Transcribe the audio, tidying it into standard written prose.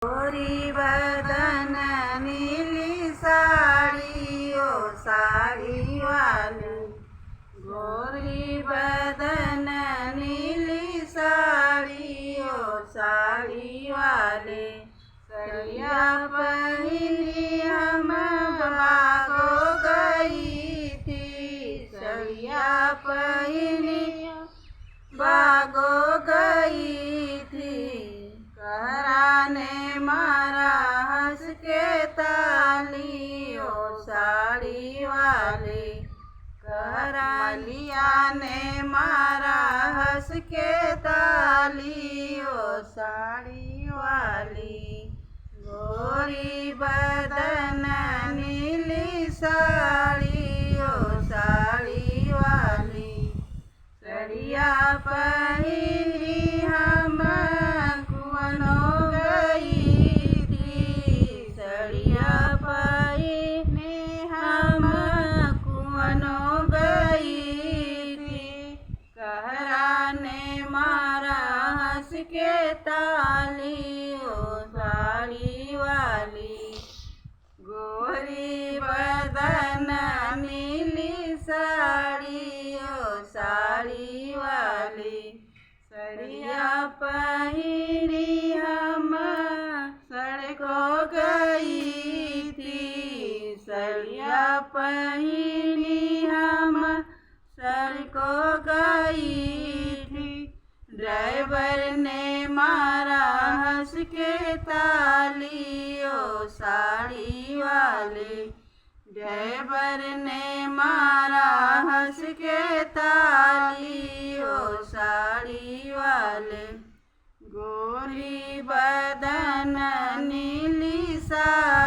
गोरी बदन नीली साड़ी ओ साड़ी वाली, गोरी बदन नीली साड़ी ओ साड़ी वाले, सड़िया पहनी हम भागो गई थी, सड़िया पहनी भागो गई थी। कहरा ने मारा हंस के ताली ओ साड़ी वाले, कहरा लिया ने मारा हंस के ताली ओ साड़ी वाली। गोरी बदन नीली साड़ी ओ साड़ी वाली, सड़िया पहनी हम कुंवन हो गई थी, सड़िया पहनी हम कुंवन हो गई थी। कहरा ने मारा हंस के ताली ओ साड़ी वाली। गोरी बदन नीली साड़ी ओ साड़ी वाली, सड़िया पहनी हम सड़को गई थी, सड़िया पहनी हम सड़को गई थी। ड्राइवर ने मारा हंस के ताली ओ साड़ी वाले, ड्राइवर ने मारा हंस के ताली ओ साड़ी वाले। गोरी बदन नीली साड़ी